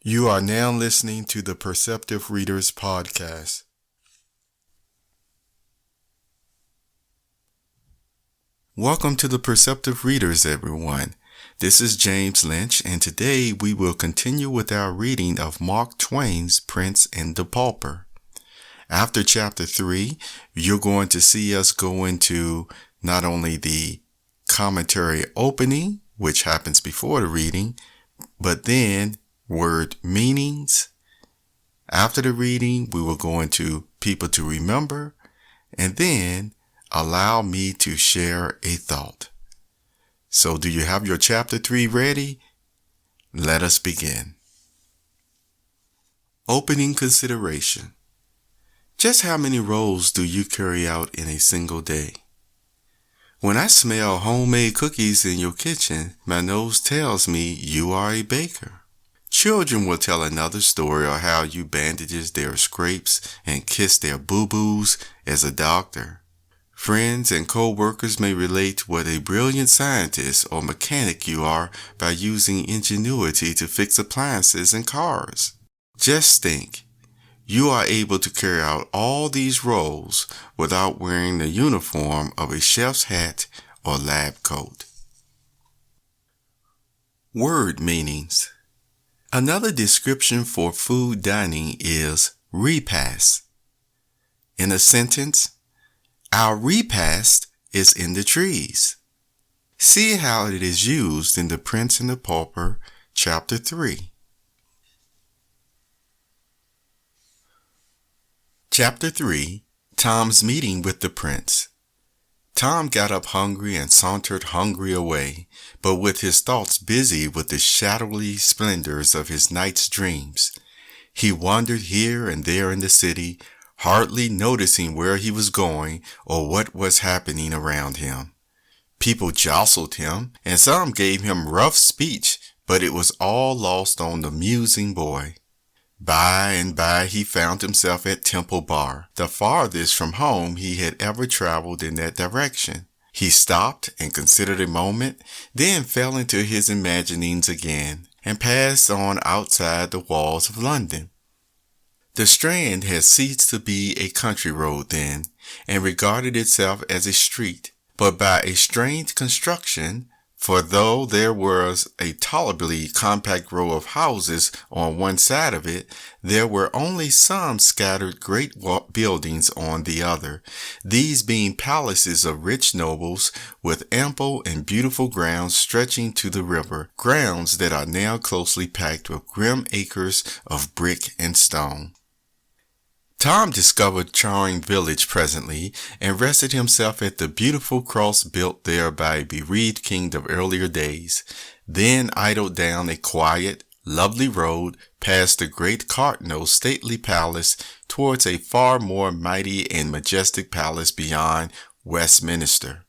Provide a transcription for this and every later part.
You are now listening to the Perceptive Readers Podcast. Welcome to the Perceptive Readers, everyone. This is James Lynch, and today we will continue with our reading of Mark Twain's Prince and the Pauper. After Chapter 3, you're going to see us go into not only the commentary opening, which happens before the reading, but then word meanings. After the reading, we will go into people to remember, and then allow me to share a thought. So do you have your chapter 3 ready? Let us begin. Opening consideration. Just how many roles do you carry out in a single day? When I smell homemade cookies in your kitchen, my nose tells me you are a baker. Children will tell another story of how you bandages their scrapes and kiss their boo-boos as a doctor. Friends and co-workers may relate what a brilliant scientist or mechanic you are by using ingenuity to fix appliances and cars. Just think, you are able to carry out all these roles without wearing the uniform of a chef's hat or lab coat. Word meanings. Another description for food dining is repast. In a sentence, our repast is in the trees. See how it is used in The Prince and the Pauper, Chapter 3. Chapter 3, Tom's meeting with the prince. Tom got up hungry and sauntered hungry away, but with his thoughts busy with the shadowy splendors of his night's dreams. He wandered here and there in the city, hardly noticing where he was going or what was happening around him. People jostled him, and some gave him rough speech, but it was all lost on the musing boy. By and by he found himself at Temple Bar, the farthest from home he had ever traveled in that direction. He stopped and considered a moment, then fell into his imaginings again, and passed on outside the walls of London. The Strand had ceased to be a country road then, and regarded itself as a street, but by a strange construction, for though there was a tolerably compact row of houses on one side of it, there were only some scattered great buildings on the other, these being palaces of rich nobles with ample and beautiful grounds stretching to the river, grounds that are now closely packed with grim acres of brick and stone. Tom discovered Charing Village presently, and rested himself at the beautiful cross built there by a bereaved king of earlier days, then idled down a quiet, lovely road past the great Cardinal's stately palace towards a far more mighty and majestic palace beyond Westminster.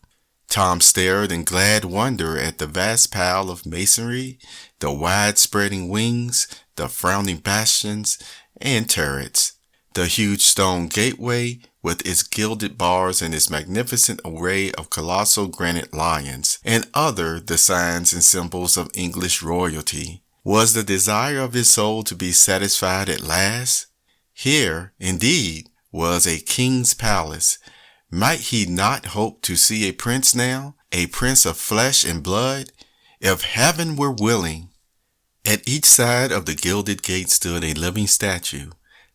Tom stared in glad wonder at the vast pile of masonry, the wide-spreading wings, the frowning bastions and turrets, the huge stone gateway with its gilded bars and its magnificent array of colossal granite lions, and other the signs and symbols of English royalty. Was the desire of his soul to be satisfied at last? Here, indeed, was a king's palace. Might he not hope to see a prince now, a prince of flesh and blood? If heaven were willing! At each side of the gilded gate stood a living statue.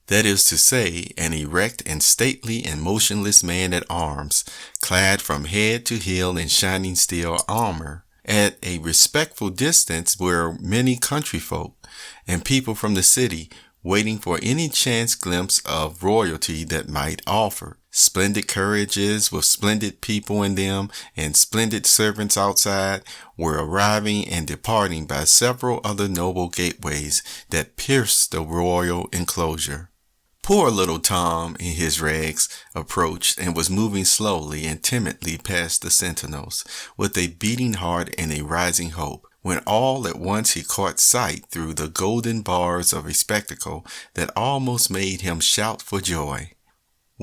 That is to say, an erect and stately and motionless man at arms, clad from head to heel in shining steel armor. At a respectful distance were many country folk and people from the city, waiting for any chance glimpse of royalty that might offer. Splendid carriages with splendid people in them and splendid servants outside were arriving and departing by several other noble gateways that pierced the royal enclosure. Poor little Tom, in his rags, approached and was moving slowly and timidly past the sentinels, with a beating heart and a rising hope, when all at once he caught sight through the golden bars of a spectacle that almost made him shout for joy.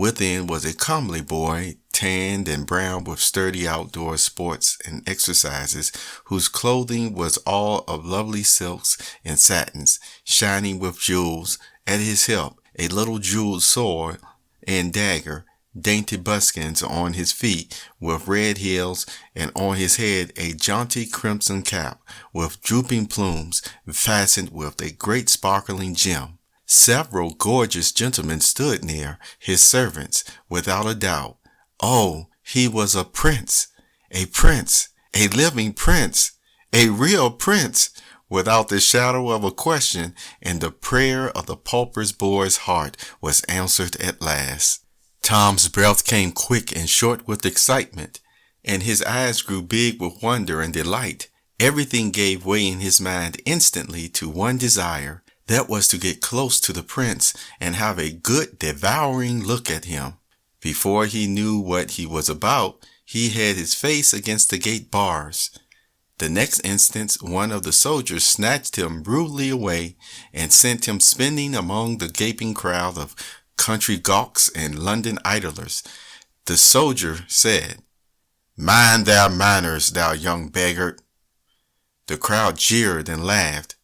Within was a comely boy, tanned and brown with sturdy outdoor sports and exercises, whose clothing was all of lovely silks and satins, shining with jewels. At his hip, a little jeweled sword and dagger, dainty buskins on his feet with red heels, and on his head a jaunty crimson cap with drooping plumes fastened with a great sparkling gem. Several gorgeous gentlemen stood near, his servants, without a doubt. Oh, he was a prince, a living prince, a real prince, without the shadow of a question, and the prayer of the pauper's boy's heart was answered at last. Tom's breath came quick and short with excitement, and his eyes grew big with wonder and delight. Everything gave way in his mind instantly to one desire. That was to get close to the prince and have a good devouring look at him. Before he knew what he was about, he had his face against the gate bars. The next instant, one of the soldiers snatched him brutally away and sent him spinning among the gaping crowd of country gawks and London idlers. The soldier said, "Mind thy manners, thou young beggar." The crowd jeered and laughed.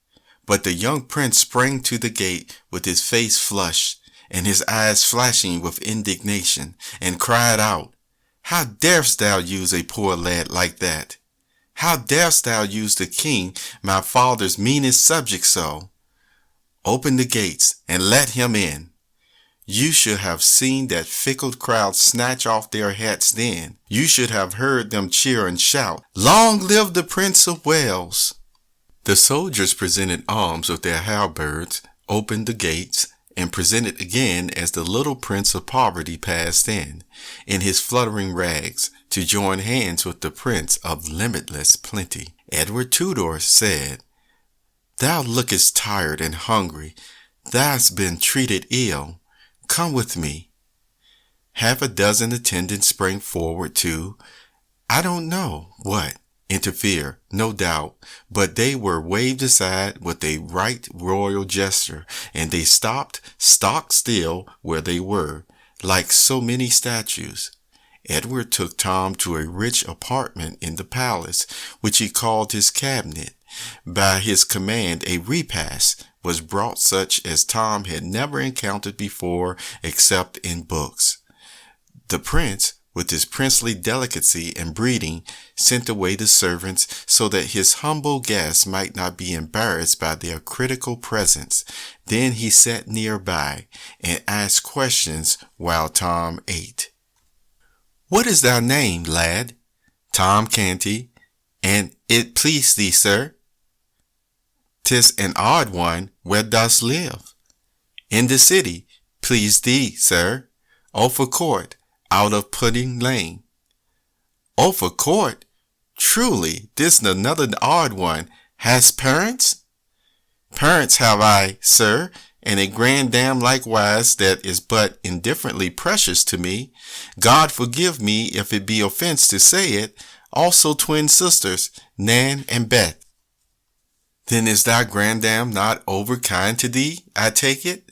But the young prince sprang to the gate with his face flushed and his eyes flashing with indignation, and cried out, "How darest thou use a poor lad like that? How darest thou use the king, my father's meanest subject so? Open the gates and let him in." You should have seen that fickle crowd snatch off their hats then. You should have heard them cheer and shout, "Long live the Prince of Wales!" The soldiers presented arms with their halberds, opened the gates, and presented again as the little Prince of Poverty passed in his fluttering rags, to join hands with the Prince of Limitless Plenty. Edward Tudor said, "Thou lookest tired and hungry. Thou'st been treated ill. Come with me." Half a dozen attendants sprang forward to, I don't know what, interfere, no doubt, but they were waved aside with a right royal gesture, and they stopped stock still where they were, like so many statues. Edward took Tom to a rich apartment in the palace, which he called his cabinet. By his command a repast was brought such as Tom had never encountered before except in books. The prince, with his princely delicacy and breeding, sent away the servants so that his humble guests might not be embarrassed by their critical presence. Then he sat nearby and asked questions while Tom ate. "What is thy name, lad?" "Tom Canty." "And it please thee, sir?" "'Tis an odd one. Where dost live?" "In the city." "Please thee, sir?" "Ophir Court, out of Pudding Lane." "Ophir Court? Truly, this is another odd one. Hast parents?" "Parents have I, sir, and a grandam likewise that is but indifferently precious to me. God forgive me if it be offense to say it. Also twin sisters, Nan and Beth." "Then is thy grandam not over kind to thee, I take it?"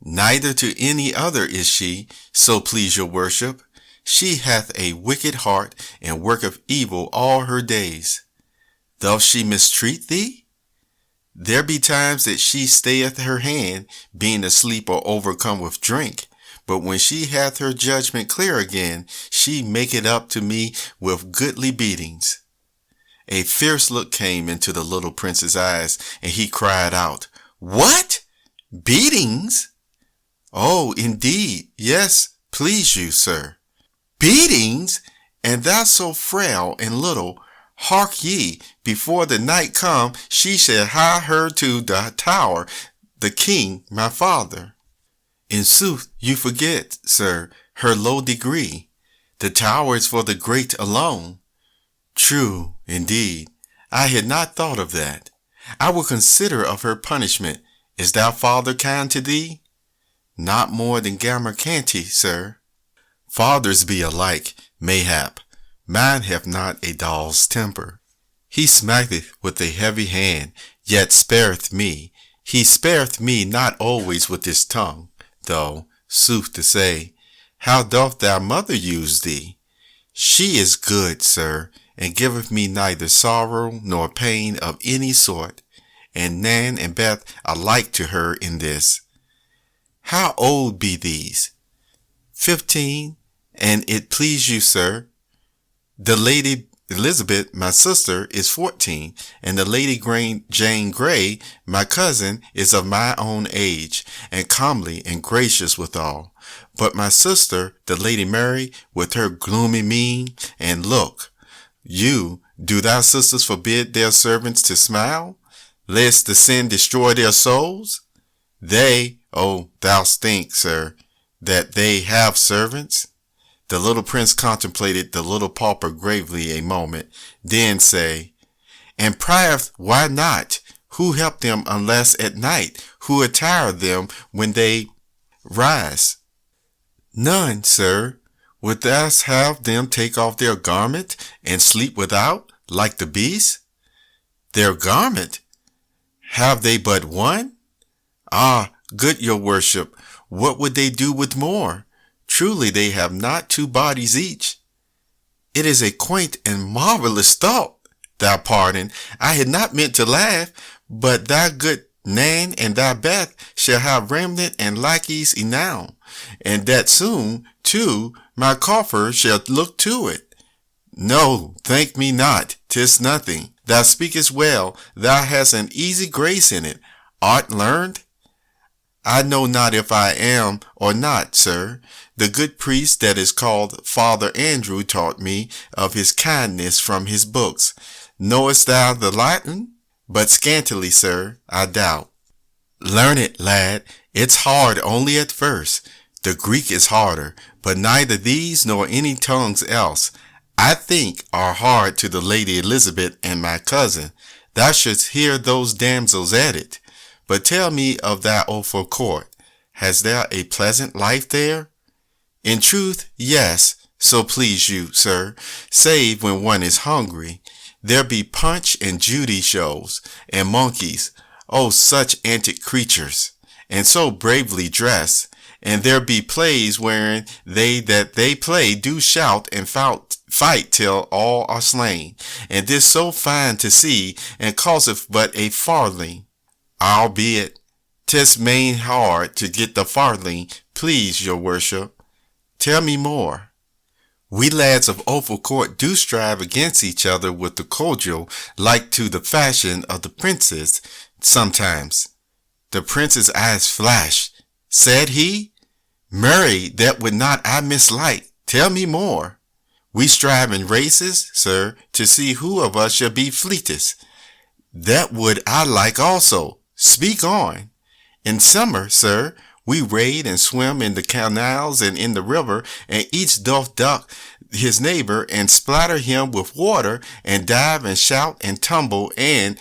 "Neither to any other is she, so please your worship. She hath a wicked heart, and worketh evil all her days." "Doth she mistreat thee?" "There be times that she stayeth her hand, being asleep or overcome with drink. But when she hath her judgment clear again, she make it up to me with goodly beatings." A fierce look came into the little prince's eyes, and he cried out, "What? Beatings?" "Oh, indeed, yes, please you, sir." "Beatings? And thou so frail and little? Hark ye, before the night come, she shall hie her to the tower, the king, my father." "In sooth, you forget, sir, her low degree. The tower is for the great alone." "True, indeed. I had not thought of that. I will consider of her punishment. Is thy father kind to thee?" "Not more than Gammer Canty, sir." "Fathers be alike, mayhap. Mine hath not a doll's temper. He smacketh with a heavy hand, yet spareth me. He spareth me not always with his tongue, though, sooth to say, How doth thy mother use thee? She is good, sir, and giveth me neither sorrow nor pain of any sort. And Nan and Beth are like to her in this. How old be these? 15, and it please you, sir. The Lady Elizabeth, my sister, is 14, and the Lady Jane Grey, my cousin, is of my own age, and comely and gracious withal. But my sister, the Lady Mary, with her gloomy mien and look, do thy sisters forbid their servants to smile, lest the sin destroy their souls? They, oh, thou think, sir, that they have servants? The little prince contemplated the little pauper gravely a moment, then say, And prieth, why not? Who help them unless at night? Who attire them when they rise? None, sir. Would thou have them take off their garment and sleep without, like the beasts? Their garment? Have they but one? Ah, good your worship, what would they do with more? Truly they have not 2 bodies each. It is a quaint and marvelous thought. Thou pardon, I had not meant to laugh, but thy good Nan and thy Beth shall have raiment and lackeys enow, and that soon, too, my coffer shall look to it. No, thank me not, 'tis nothing. Thou speakest well, thou hast an easy grace in it. Art learned? I know not if I am or not, sir. The good priest that is called Father Andrew taught me of his kindness from his books. Knowest thou the Latin? But scantily, sir, I doubt. Learn it, lad. It's hard only at first. The Greek is harder, but neither these nor any tongues else, I think, are hard to the Lady Elizabeth and my cousin. Thou shouldst hear those damsels at it. But tell me of thy awful court. Hast thou a pleasant life there? In truth, yes, so please you, sir, save when one is hungry. There be Punch and Judy shows, and monkeys, oh, such antic creatures, and so bravely dressed. And there be plays wherein they that they play do shout and fight till all are slain. And this so fine to see, and causeth but a farthing. Albeit, 'tis main hard to get the farthing, please your worship. Tell me more. We lads of Offal Court do strive against each other with the cudgel, like to the fashion of the princes, sometimes. The prince's eyes flashed. Said he, Marry, that would not I mislike. Tell me more. We strive in races, sir, to see who of us shall be fleetest. That would I like also. Speak on. In summer, sir, we wade and swim in the canals and in the river, and each doth duck his neighbor and splatter him with water, and dive and shout and tumble, and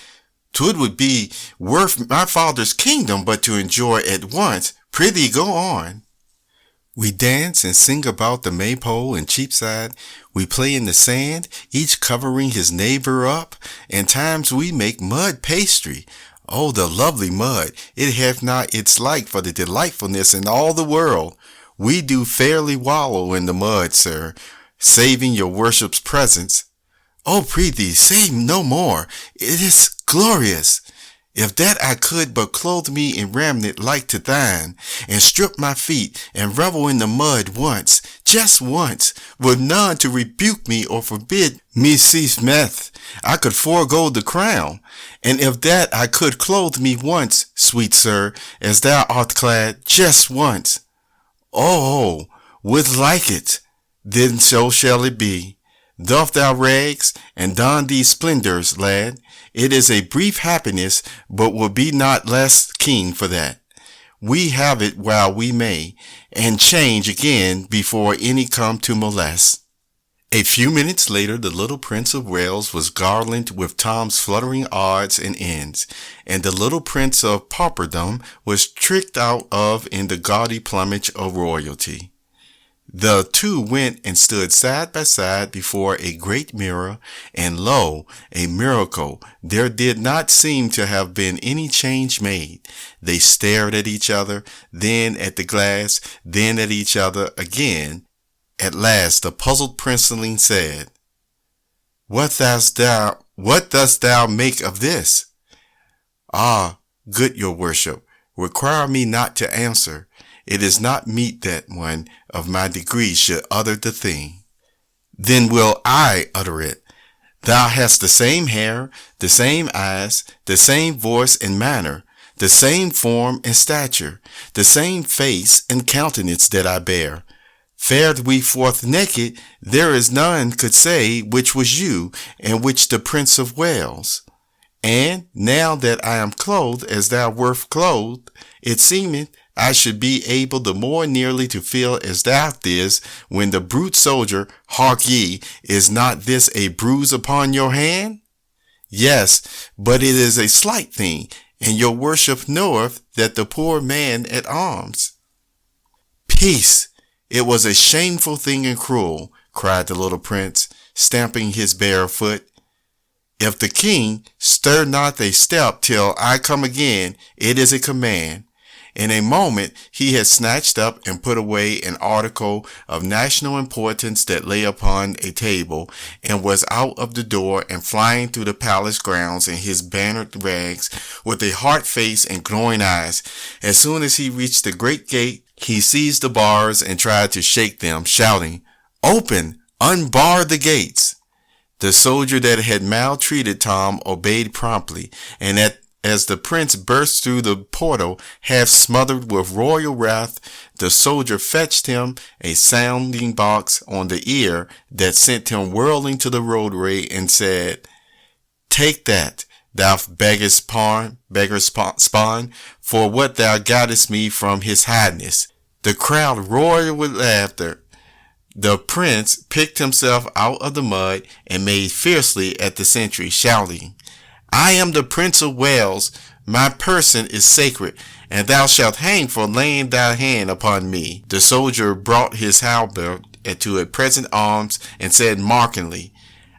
'twould would be worth my father's kingdom but to enjoy at once. Prithee go on. We dance and sing about the maypole and Cheapside. We play in the sand, each covering his neighbor up, and times we make mud pastry. Oh, the lovely mud! It hath not its like for the delightfulness in all the world. We do fairly wallow in the mud, sir, saving your worship's presence. Oh, prithee, say no more. It is glorious. If that I could but clothe me in raiment like to thine, and strip my feet, and revel in the mud once, just once, with none to rebuke me or forbid me cease meth, I could forego the crown. And if that I could clothe me once, sweet sir, as thou art clad, just once. Oh, would like it, then so shall it be. Doff thou rags, and don these splendors, lad. It is a brief happiness, but will be not less keen for that. We have it while we may, and change again before any come to molest. A few minutes later, the little Prince of Wales was garlanded with Tom's fluttering odds and ends, and the little Prince of Pauperdom was tricked out of in the gaudy plumage of royalty. The two went and stood side by side before a great mirror, and lo, a miracle! There did not seem to have been any change made. They stared at each other, then at the glass, then at each other again. At last the puzzled princeling said, What dost thou make of this? Ah, good your worship, require me not to answer. It is not meet that one of my degree should utter the thing. Then will I utter it. Thou hast the same hair, the same eyes, the same voice and manner, the same form and stature, the same face and countenance that I bear. Fared we forth naked, there is none could say which was you, and which the Prince of Wales. And now that I am clothed as thou wert clothed, it seemeth I should be able the more nearly to feel as thou didst when the brute soldier, hark ye, is not this a bruise upon your hand? Yes, but it is a slight thing, and your worship knoweth that the poor man at arms. Peace! It was a shameful thing and cruel, cried the little prince, stamping his bare foot. If the king stir not a step till I come again, it is a command. In a moment he had snatched up and put away an article of national importance that lay upon a table, and was out of the door and flying through the palace grounds in his bannered rags, with a hard face and glowing eyes. As soon as he reached the great gate, he seized the bars and tried to shake them, shouting, Open! Unbar the gates! The soldier that had maltreated Tom obeyed promptly, and as the prince burst through the portal, half smothered with royal wrath, the soldier fetched him a sounding box on the ear that sent him whirling to the roadway, and said, Take that, thou beggar's spawn, for what thou gottest me from his highness. The crowd roared with laughter. The prince picked himself out of the mud and made fiercely at the sentry, shouting, I am the Prince of Wales. My person is sacred, and thou shalt hang for laying thy hand upon me. The soldier brought his halberd to a present arms and said mockingly,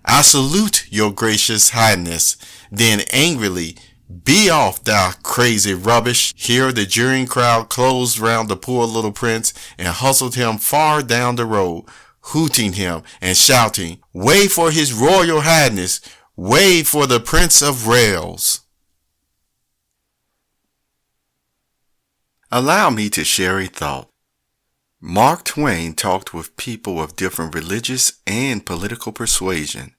I salute your gracious highness. Then angrily, Be off, thou crazy rubbish. Here the jeering crowd closed round the poor little prince and hustled him far down the road, hooting him and shouting, Way for his royal highness! Way for the Prince of Wales! Allow me to share a thought. Mark Twain talked with people of different religious and political persuasion.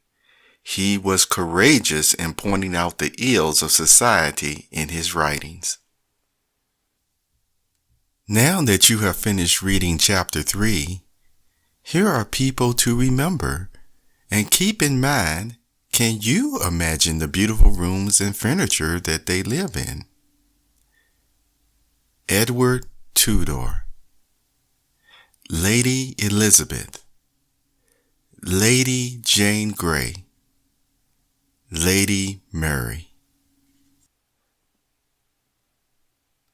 He was courageous in pointing out the ills of society in his writings. Now that you have finished reading chapter 3, here are people to remember, and keep in mind, can you imagine the beautiful rooms and furniture that they live in? Edward Tudor, Lady Elizabeth, Lady Jane Grey, Lady Mary.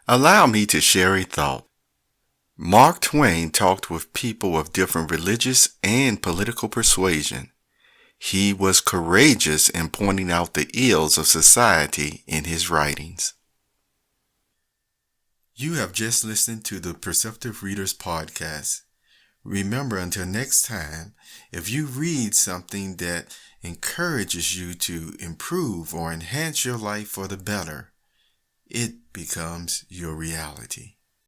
Allow me to share a thought. Mark Twain talked with people of different religious and political persuasion. He was courageous in pointing out the ills of society in his writings. You have just listened to the Perceptive Readers Podcast. Remember, until next time, if you read something that encourages you to improve or enhance your life for the better, it becomes your reality.